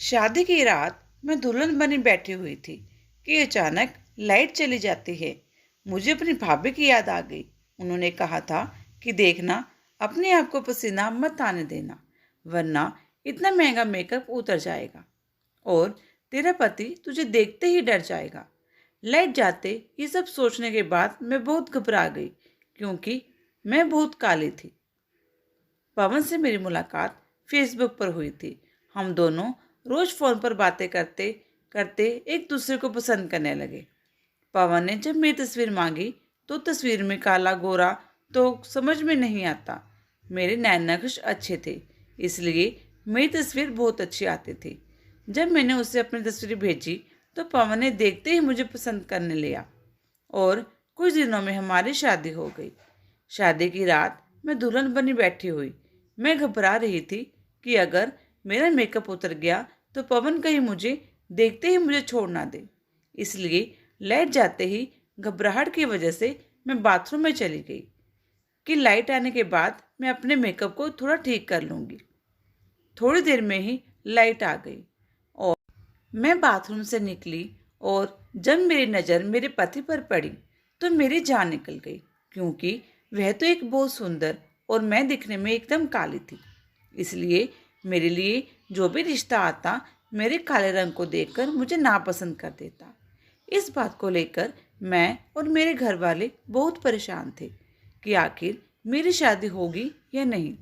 शादी की रात मैं दुल्हन बनी बैठी हुई थी कि अचानक लाइट चली जाती है। मुझे अपनी भाभी की याद आ गई। उन्होंने कहा था कि देखना, अपने आप को पसीना मत आने देना, वरना इतना महंगा मेकअप उतर जाएगा और तेरा पति तुझे देखते ही डर जाएगा। लाइट जाते ये सब सोचने के बाद मैं बहुत घबरा गई, क्योंकि मैं बहुत काली थी। पवन से मेरी मुलाकात फेसबुक पर हुई थी। हम दोनों रोज फोन पर बातें करते करते एक दूसरे को पसंद करने लगे। पवन ने जब मेरी तस्वीर मांगी तो तस्वीर में काला गोरा तो समझ में नहीं आता। मेरे नैन नक्श अच्छे थे, इसलिए मेरी तस्वीर बहुत अच्छी आती थी। जब मैंने उसे अपनी तस्वीर भेजी तो पवन ने देखते ही मुझे पसंद करने लिया और कुछ दिनों में हमारी शादी हो गई। शादी की रात मैं दुल्हन बनी बैठी हुई। मैं घबरा रही थी कि अगर मेरा मेकअप उतर गया तो पवन कहीं मुझे देखते ही मुझे छोड़ ना दे। इसलिए लाइट जाते ही घबराहट की वजह से मैं बाथरूम में चली गई कि लाइट आने के बाद मैं अपने मेकअप को थोड़ा ठीक कर लूँगी। थोड़ी देर में ही लाइट आ गई और मैं बाथरूम से निकली और जब मेरी नज़र मेरे पति पर पड़ी तो मेरी जान निकल गई, क्योंकि वह तो एक बहुत सुंदर और मैं दिखने में एकदम काली थी। इसलिए मेरे लिए जो भी रिश्ता आता मेरे काले रंग को देखकर मुझे नापसंद कर देता। इस बात को लेकर मैं और मेरे घर वाले बहुत परेशान थे कि आखिर मेरी शादी होगी या नहीं।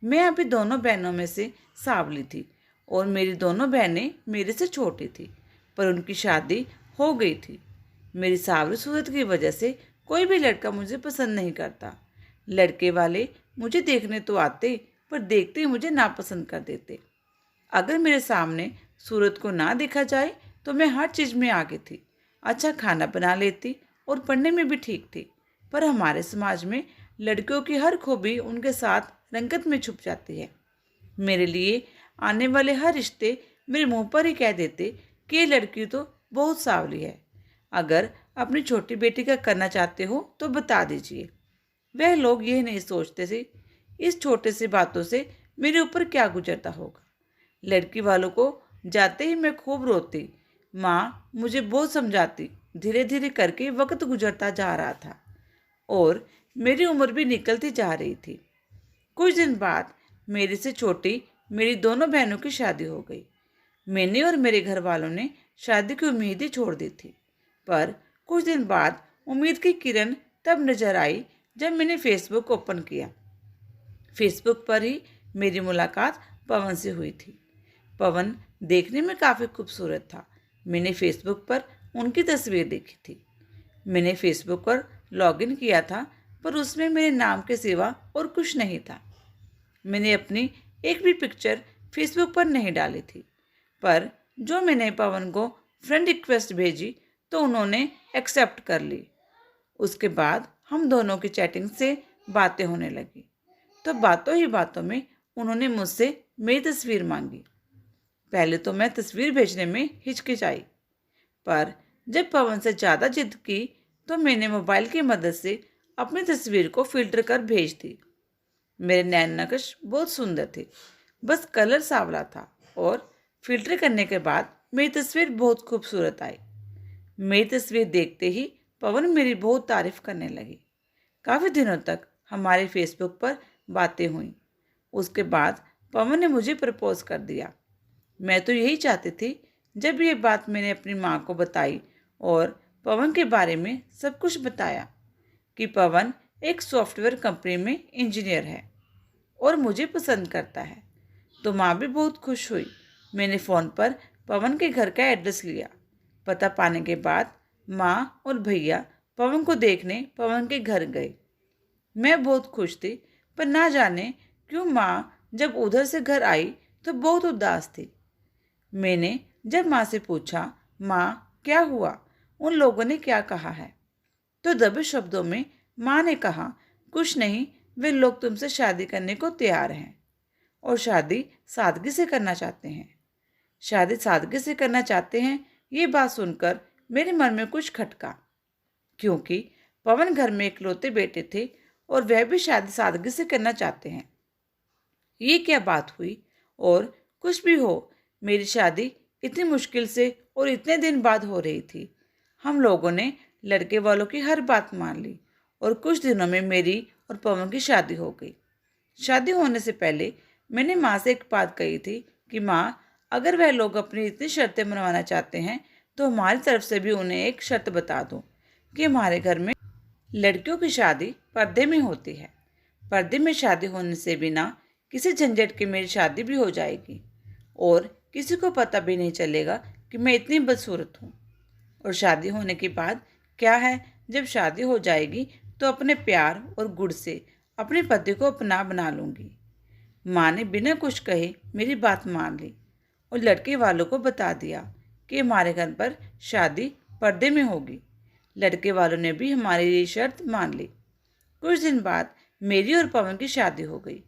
मैं अभी दोनों बहनों में से सांवली थी और मेरी दोनों बहनें मेरे से छोटी थी, पर उनकी शादी हो गई थी। मेरी सांवली सूरत की वजह से कोई भी लड़का मुझे पसंद नहीं करता। लड़के वाले मुझे देखने तो आते, पर देखते ही मुझे नापसंद कर देते। अगर मेरे सामने सूरत को ना देखा जाए तो मैं हर चीज़ में आगे थी। अच्छा खाना बना लेती और पढ़ने में भी ठीक थी, पर हमारे समाज में लड़कियों की हर खूबी उनके साथ रंगत में छुप जाती है। मेरे लिए आने वाले हर रिश्ते मेरे मुंह पर ही कह देते कि ये लड़की तो बहुत सांवली है। अगर अपनी छोटी बेटी का करना चाहते हो तो बता दीजिए। वह लोग ये नहीं सोचते थे इस छोटे सी बातों से मेरे ऊपर क्या गुजरता होगा। लड़की वालों को जाते ही मैं खूब रोती। माँ मुझे बहुत समझाती। धीरे धीरे करके वक्त गुजरता जा रहा था और मेरी उम्र भी निकलती जा रही थी। कुछ दिन बाद मेरे से छोटी मेरी दोनों बहनों की शादी हो गई। मैंने और मेरे घर वालों ने शादी की उम्मीद ही छोड़ दी थी, पर कुछ दिन बाद उम्मीद की किरण तब नजर आई जब मैंने फेसबुक ओपन किया। फेसबुक पर ही मेरी मुलाकात पवन से हुई थी। पवन देखने में काफ़ी खूबसूरत था। मैंने फेसबुक पर उनकी तस्वीर देखी थी। मैंने फेसबुक पर लॉगिन किया था, पर उसमें मेरे नाम के सिवा और कुछ नहीं था। मैंने अपनी एक भी पिक्चर फेसबुक पर नहीं डाली थी, पर जो मैंने पवन को फ्रेंड रिक्वेस्ट भेजी तो उन्होंने एक्सेप्ट कर ली। उसके बाद हम दोनों की चैटिंग से बातें होने लगी, तो बातों ही बातों में उन्होंने मुझसे मेरी तस्वीर मांगी। पहले तो मैं तस्वीर भेजने में हिचकिचाई, पर जब पवन से ज़्यादा जिद की तो मैंने मोबाइल की मदद से अपनी तस्वीर को फिल्टर कर भेज दी। मेरे नैन नक्श बहुत सुंदर थे, बस कलर सांवला था और फिल्टर करने के बाद मेरी तस्वीर बहुत खूबसूरत आई। मेरी तस्वीर देखते ही पवन मेरी बहुत तारीफ करने लगी। काफ़ी दिनों तक हमारे फेसबुक पर बातें हुई। उसके बाद पवन ने मुझे प्रपोज कर दिया। मैं तो यही चाहती थी। जब ये बात मैंने अपनी माँ को बताई और पवन के बारे में सब कुछ बताया कि पवन एक सॉफ्टवेयर कंपनी में इंजीनियर है और मुझे पसंद करता है, तो माँ भी बहुत खुश हुई। मैंने फ़ोन पर पवन के घर का एड्रेस लिया। पता पाने के बाद माँ और भैया पवन को देखने पवन के घर गए। मैं बहुत खुश थी, पर ना जाने क्यों माँ जब उधर से घर आई तो बहुत उदास थी। मैंने जब माँ से पूछा, माँ क्या हुआ, उन लोगों ने क्या कहा है, तो दबे शब्दों में माँ ने कहा, कुछ नहीं, वे लोग तुमसे शादी करने को तैयार हैं और शादी सादगी से करना चाहते हैं। शादी सादगी से करना चाहते हैं, ये बात सुनकर मेरे मन में कुछ खटका, क्योंकि पवन घर में इकलौते बेटे थे और वह भी शादी सादगी से करना चाहते हैं। ये क्या बात हुई? और कुछ भी हो, मेरी शादी इतनी मुश्किल से और इतने दिन बाद हो रही थी। हम लोगों ने लड़के वालों की हर बात मान ली और कुछ दिनों में मेरी और पवन की शादी हो गई। शादी होने से पहले मैंने माँ से एक बात कही थी कि माँ, अगर वह लोग अपनी इतनी शर्तें मनवाना चाहते हैं तो हमारी तरफ से भी उन्हें एक शर्त बता दो कि हमारे घर में लड़कियों की शादी पर्दे में होती है। पर्दे में शादी होने से बिना किसी झंझट के मेरी शादी भी हो जाएगी और किसी को पता भी नहीं चलेगा कि मैं इतनी बदसूरत हूँ। और शादी होने के बाद क्या है, जब शादी हो जाएगी तो अपने प्यार और गुण से अपने पति को अपना बना लूँगी। माँ ने बिना कुछ कहे मेरी बात मान ली और लड़के वालों को बता दिया कि हमारे घर पर शादी पर्दे में होगी। लड़के वालों ने भी हमारी ये शर्त मान ली। कुछ दिन बाद मेरी और पवन की शादी हो गई।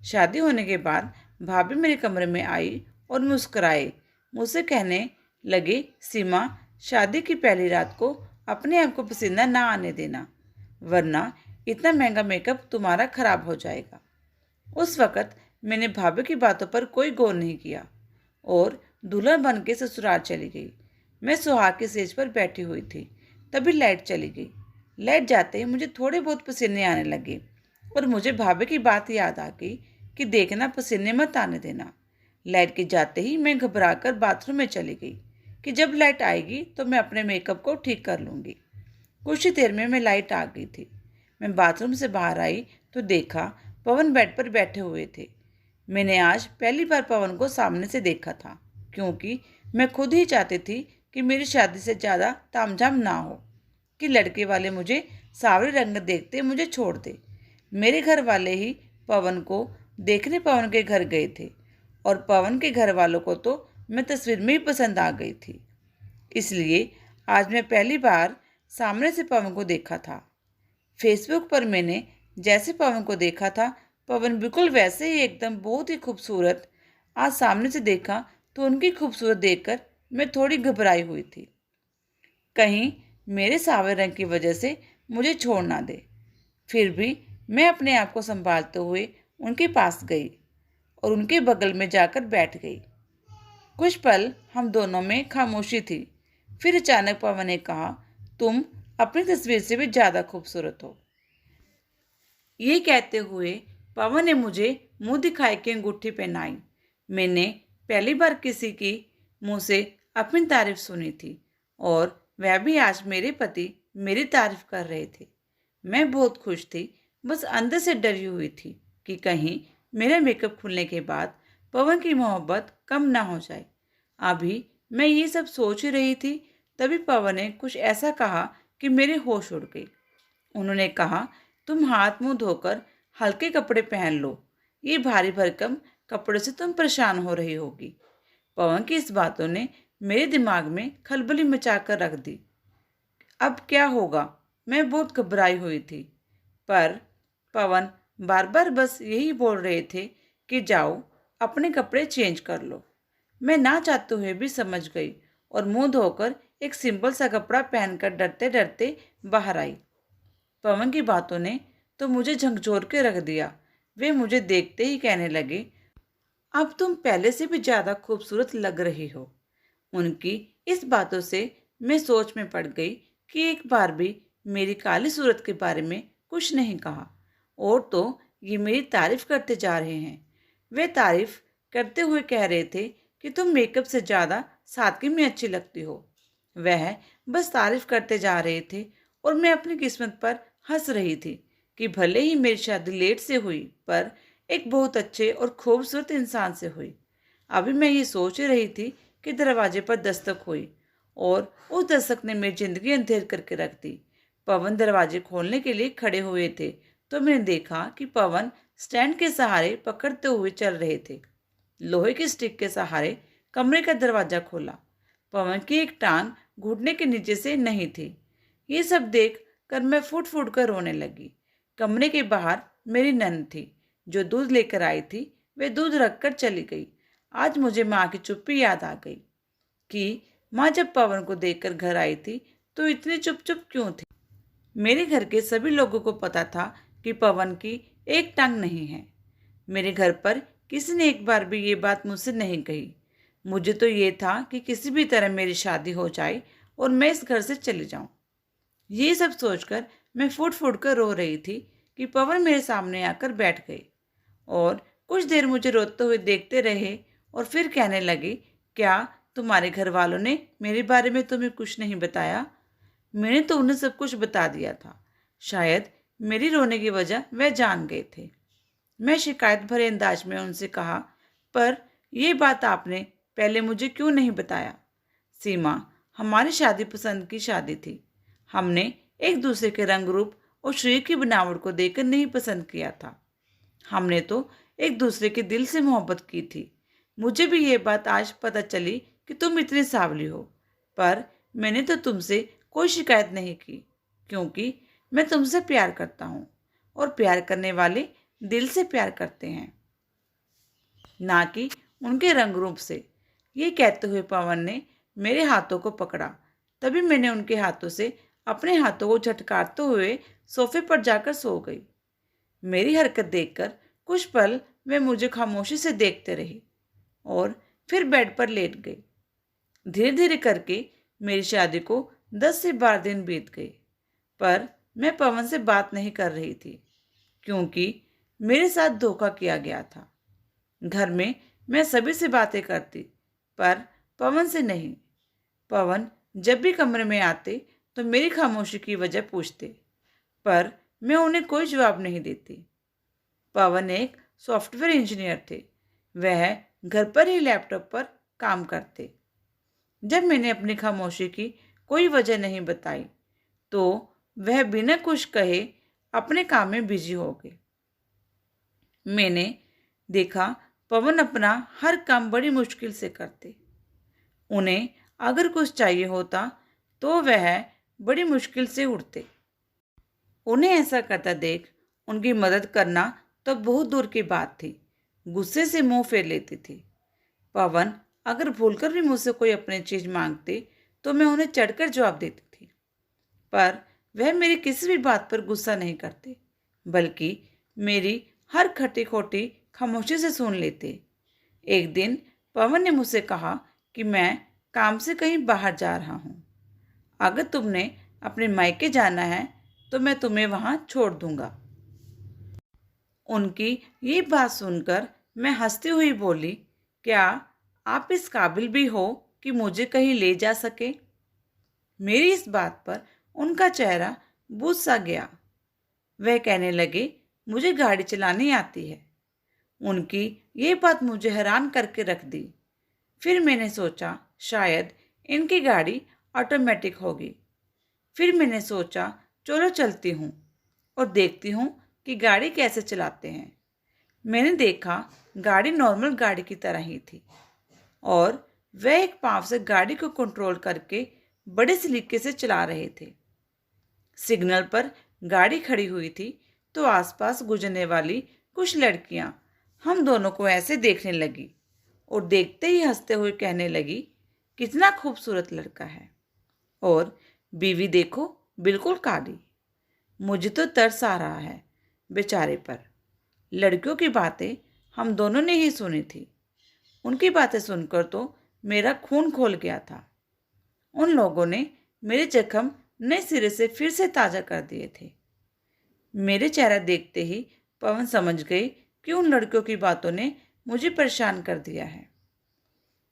शादी होने के बाद भाभी मेरे कमरे में आई और मुस्कुराए मुझसे कहने लगे, सीमा, शादी की पहली रात को अपने आप को पसीना ना आने देना, वरना इतना महंगा मेकअप तुम्हारा खराब हो जाएगा। उस वक़्त मैंने भाभी की बातों पर कोई गौर नहीं किया और दुल्हन बन के ससुराल चली गई। मैं सुहाग की सेज पर बैठी हुई थी, तभी लाइट चली गई। लाइट जाते ही मुझे थोड़े बहुत पसीने आने लगे और मुझे भाभी की बात याद आ गई कि देखना, पसीने मत आने देना। लाइट के जाते ही मैं घबरा कर बाथरूम में चली गई कि जब लाइट आएगी तो मैं अपने मेकअप को ठीक कर लूँगी। कुछ ही देर में मैं लाइट आ गई थी। मैं बाथरूम से बाहर आई तो देखा पवन बेड पर बैठे हुए थे। मैंने आज पहली बार पवन को सामने से देखा था, क्योंकि मैं खुद ही चाहती थी कि मेरी शादी से ज़्यादा तामझाम ना हो, कि लड़के वाले मुझे सावरे रंग देखते मुझे छोड़ दे। मेरे घर वाले ही पवन को देखने पवन के घर गए थे और पवन के घर वालों को तो मैं तस्वीर में ही पसंद आ गई थी। इसलिए आज मैं पहली बार सामने से पवन को देखा था। फेसबुक पर मैंने जैसे पवन को देखा था, पवन बिल्कुल वैसे ही, एकदम बहुत ही खूबसूरत। आज सामने से देखा तो उनकी खूबसूरत देखकर मैं थोड़ी घबराई हुई थी, कहीं मेरे सावरे रंग की वजह से मुझे छोड़ ना दे। फिर भी मैं अपने आप को संभालते हुए उनके पास गई और उनके बगल में जाकर बैठ गई। कुछ पल हम दोनों में खामोशी थी। फिर अचानक पवन ने कहा, तुम अपनी तस्वीर से भी ज़्यादा खूबसूरत हो। ये कहते हुए पवन ने मुझे मुंह दिखाई के अंगूठी पहनाई। मैंने पहली बार किसी की मुंह से अपनी तारीफ सुनी थी और वह भी आज मेरे पति मेरी तारीफ कर रहे थे। मैं बहुत खुश थी, बस अंदर से डरी हुई थी कि कहीं मेरा मेकअप खुलने के बाद पवन की मोहब्बत कम ना हो जाए। अभी मैं ये सब सोच ही रही थी, तभी पवन ने कुछ ऐसा कहा कि मेरे होश उड़ गए। उन्होंने कहा, तुम हाथ मुंह धोकर हल्के कपड़े पहन लो, ये भारी भरकम कपड़ों से तुम परेशान हो रही होगी। पवन की इस बातों ने मेरे दिमाग में खलबली मचा कर रख दी। अब क्या होगा, मैं बहुत घबराई हुई थी, पर पवन बार बार बस यही बोल रहे थे कि जाओ अपने कपड़े चेंज कर लो। मैं ना चाहते हुए भी समझ गई और मुंह धोकर एक सिंपल सा कपड़ा पहनकर डरते डरते बाहर आई। पवन की बातों ने तो मुझे झकझोर के रख दिया। वे मुझे देखते ही कहने लगे, अब तुम पहले से भी ज़्यादा खूबसूरत लग रही हो। उनकी इस बातों से मैं सोच में पड़ गई कि एक बार भी मेरी काली सूरत के बारे में कुछ नहीं कहा, और तो ये मेरी तारीफ करते जा रहे हैं। वे तारीफ करते हुए कह रहे थे कि तुम मेकअप से ज़्यादा सादगी में अच्छी लगती हो। वह बस तारीफ करते जा रहे थे और मैं अपनी किस्मत पर हंस रही थी कि भले ही मेरी शादी लेट से हुई, पर एक बहुत अच्छे और खूबसूरत इंसान से हुई। अभी मैं ये सोच रही थी कि दरवाजे पर दस्तक हुई और उस दस्तक ने मेरी ज़िंदगी अंधेर करके रख दी। पवन दरवाजे खोलने के लिए खड़े हुए थे तो मैंने देखा कि पवन स्टैंड के सहारे पकड़ते हुए चल रहे थे। लोहे की स्टिक के सहारे कमरे का दरवाज़ा खोला। पवन की एक टांग घुटने के नीचे से नहीं थी। ये सब देख कर मैं फूट फूट कर रोने लगी। कमरे के बाहर मेरी नंद थी, जो दूध लेकर आई थी। वे दूध रखकर चली गई। आज मुझे माँ की चुप्पी याद आ गई कि माँ जब पवन को देखकर घर आई थी तो इतनी चुप चुप क्यों थी। मेरे घर के सभी लोगों को पता था कि पवन की एक टांग नहीं है। मेरे घर पर किसी ने एक बार भी ये बात मुझसे नहीं कही। मुझे तो ये था कि किसी भी तरह मेरी शादी हो जाए और मैं इस घर से चली जाऊं। ये सब सोचकर मैं फुट फुट कर रो रही थी कि पवन मेरे सामने आकर बैठ गए और कुछ देर मुझे रोते हुए देखते रहे और फिर कहने लगे, क्या तुम्हारे घर वालों ने मेरे बारे में तुम्हें कुछ नहीं बताया? मैंने तो उन्हें सब कुछ बता दिया था। शायद मेरी रोने की वजह वह जान गए थे। मैं शिकायत भरे अंदाज में उनसे कहा, पर यह बात आपने पहले मुझे क्यों नहीं बताया? सीमा, हमारी शादी पसंद की शादी थी। हमने एक दूसरे के रंग रूप और शरीर की बनावट को देखकर नहीं पसंद किया था। हमने तो एक दूसरे के दिल से मोहब्बत की थी। मुझे भी ये बात आज पता चली कि तुम इतनी सावली हो, पर मैंने तो तुमसे कोई शिकायत नहीं की, क्योंकि मैं तुमसे प्यार करता हूँ और प्यार करने वाले दिल से प्यार करते हैं, ना कि उनके रंग रूप से। ये कहते हुए पवन ने मेरे हाथों को पकड़ा। तभी मैंने उनके हाथों से अपने हाथों को झटकारते हुए सोफे पर जाकर सो गई। मेरी हरकत देखकर कुछ पल वे मुझे खामोशी से देखते रहे और फिर बेड पर लेट गए। धीरे धीरे करके मेरी शादी को 10 से 12 दिन बीत गए, पर मैं पवन से बात नहीं कर रही थी, क्योंकि मेरे साथ धोखा किया गया था। घर में मैं सभी से बातें करती, पर पवन से नहीं। पवन जब भी कमरे में आते तो मेरी खामोशी की वजह पूछते, पर मैं उन्हें कोई जवाब नहीं देती। पवन एक सॉफ्टवेयर इंजीनियर थे। वह घर पर ही लैपटॉप पर काम करते। जब मैंने अपनी खामोशी की कोई वजह नहीं बताई, तो वह बिना कुछ कहे अपने काम में बिजी हो गए। मैंने देखा पवन अपना हर काम बड़ी मुश्किल से करते। उन्हें अगर कुछ चाहिए होता तो वह बड़ी मुश्किल से उठते। उन्हें ऐसा करता देख उनकी मदद करना तो बहुत दूर की बात थी। गुस्से से मुंह फेर लेती थी। पवन अगर भूलकर भी मुझसे कोई अपनी चीज मांगते तो मैं उन्हें चढ़कर जवाब देती थी, पर वह मेरी किसी भी बात पर गुस्सा नहीं करते, बल्कि मेरी हर खटी खोटी खामोशी से सुन लेते। एक दिन पवन ने मुझसे कहा कि मैं काम से कहीं बाहर जा रहा हूँ। अगर तुमने अपने मायके जाना है तो मैं तुम्हें वहाँ छोड़ दूंगा। उनकी ये बात सुनकर मैं हंसती हुई बोली, क्या आप इस काबिल भी हो कि मुझे कहीं ले जा सके? मेरी इस बात पर उनका चेहरा बुझ सा गया। वह कहने लगे, मुझे गाड़ी चलानी आती है। उनकी ये बात मुझे हैरान करके रख दी। फिर मैंने सोचा शायद इनकी गाड़ी ऑटोमेटिक होगी। फिर मैंने सोचा चलो चलती हूँ और देखती हूँ कि गाड़ी कैसे चलाते हैं। मैंने देखा गाड़ी नॉर्मल गाड़ी की तरह ही थी और वह एक पाँव से गाड़ी को कंट्रोल करके बड़े सलीके से चला रहे थे। सिग्नल पर गाड़ी खड़ी हुई थी तो आसपास गुजरने वाली कुछ लड़कियां हम दोनों को ऐसे देखने लगी और देखते ही हंसते हुए कहने लगी, कितना खूबसूरत लड़का है, और बीवी देखो बिल्कुल काली। मुझे तो तरस आ रहा है बेचारे पर। लड़कियों की बातें हम दोनों ने ही सुनी थी। उनकी बातें सुनकर तो मेरा खून खोल गया था। उन लोगों ने मेरे जख्म नए सिरे से फिर से ताज़ा कर दिए थे। मेरे चेहरा देखते ही पवन समझ गए कि उन लड़कियों की बातों ने मुझे परेशान कर दिया है।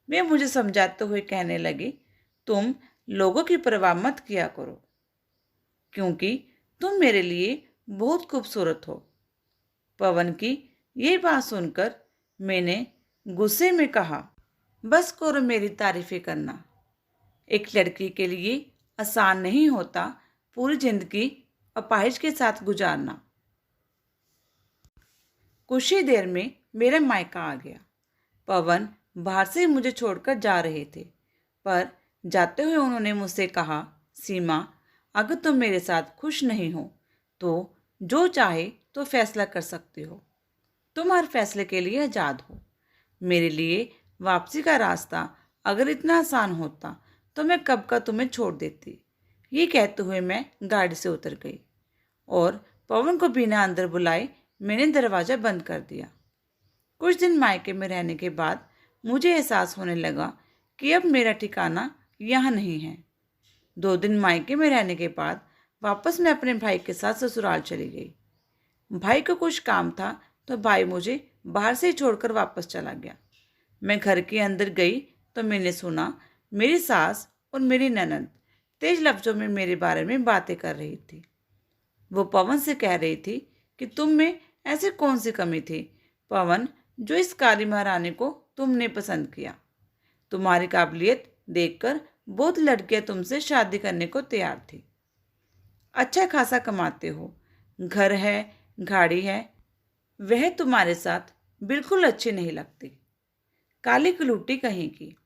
वे मुझे समझाते हुए कहने लगे, तुम लोगों की परवाह मत किया करो, क्योंकि तुम मेरे लिए बहुत खूबसूरत हो। पवन की ये बात सुनकर मैंने गुस्से में कहा, बस करो मेरी तारीफें करना। एक लड़की के लिए आसान नहीं होता पूरी जिंदगी अपाहिज के साथ गुजारना। कुछ ही देर में मेरा मायका आ गया। पवन बाहर से मुझे छोड़कर जा रहे थे, पर जाते हुए उन्होंने मुझसे कहा, सीमा, अगर तुम मेरे साथ खुश नहीं हो तो जो चाहे तो फैसला कर सकते हो। तुम हर फैसले के लिए आज़ाद हो। मेरे लिए वापसी का रास्ता अगर इतना आसान होता तो मैं कब का तुम्हें छोड़ देती। ये कहते हुए मैं गाड़ी से उतर गई और पवन को बिना अंदर बुलाए मैंने दरवाज़ा बंद कर दिया। कुछ दिन मायके में रहने के बाद मुझे एहसास होने लगा कि अब मेरा ठिकाना यहाँ नहीं है। 2 दिन मायके में रहने के बाद वापस मैं अपने भाई के साथ ससुराल चली गई। भाई को कुछ काम था तो भाई मुझे बाहर से ही छोड़कर वापस चला गया। मैं घर के अंदर गई तो मैंने सुना मेरी सास और मेरी ननद तेज लफ्जों में मेरे बारे में बातें कर रही थी। वो पवन से कह रही थी कि तुम में ऐसी कौन सी कमी थी पवन, जो इस काली महारानी को तुमने पसंद किया। तुम्हारी काबिलियत देखकर बहुत लड़कियां तुमसे शादी करने को तैयार थी। अच्छा खासा कमाते हो, घर है, गाड़ी है, वह तुम्हारे साथ बिल्कुल अच्छी नहीं लगती। काली कलूटी कहीं की।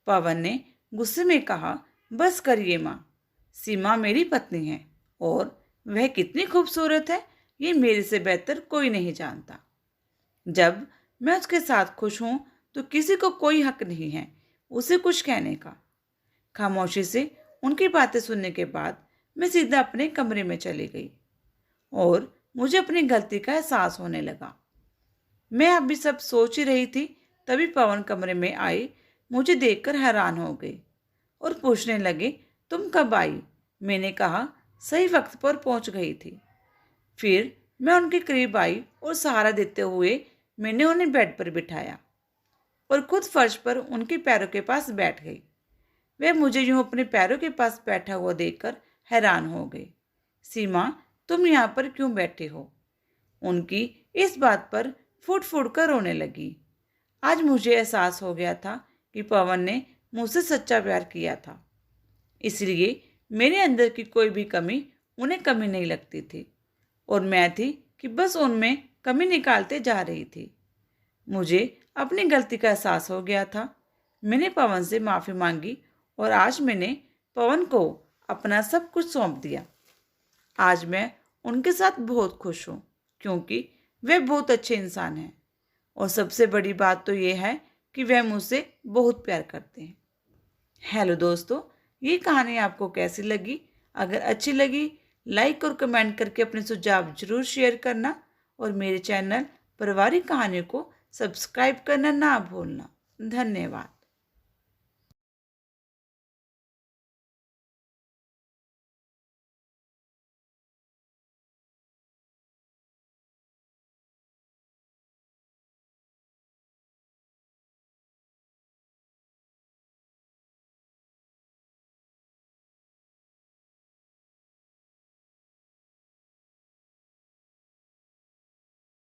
पवन ने गुस्से में कहा, बस करिए माँ, सीमा मेरी पत्नी है और वह कितनी खूबसूरत है ये मेरे से बेहतर कोई नहीं जानता। जब मैं उसके साथ खुश हूं तो किसी को कोई हक नहीं है उसे कुछ कहने का। खामोशी से उनकी बातें सुनने के बाद मैं सीधा अपने कमरे में चली गई और मुझे अपनी गलती का एहसास होने लगा। मैं अभी सब सोच ही रही थी तभी पवन कमरे में आई, मुझे देखकर हैरान हो गई और पूछने लगे, तुम कब आई? मैंने कहा, सही वक्त पर पहुंच गई थी। फिर मैं उनके करीब आई और सहारा देते हुए मैंने उन्हें बेड पर बिठाया और खुद फर्श पर उनके पैरों के पास बैठ गई। वे मुझे यूं अपने पैरों के पास बैठा हुआ देखकर हैरान हो गए। सीमा, तुम यहाँ पर क्यों बैठे हो? उनकी इस बात पर फूट फूट कर रोने लगी। आज मुझे एहसास हो गया था कि पवन ने मुझसे सच्चा प्यार किया था, इसलिए मेरे अंदर की कोई भी कमी उन्हें कमी नहीं लगती थी और मैं थी कि बस उनमें कमी निकालते जा रही थी। मुझे अपनी गलती का एहसास हो गया था। मैंने पवन से माफ़ी मांगी और आज मैंने पवन को अपना सब कुछ सौंप दिया। आज मैं उनके साथ बहुत खुश हूँ क्योंकि वे बहुत अच्छे इंसान हैं और सबसे बड़ी बात तो ये है कि वह मुझसे बहुत प्यार करते हैं। हेलो दोस्तों, ये कहानी आपको कैसी लगी? अगर अच्छी लगी लाइक और कमेंट करके अपने सुझाव जरूर शेयर करना और मेरे चैनल पारिवारिक कहानियों को सब्सक्राइब करना ना भूलना। धन्यवाद।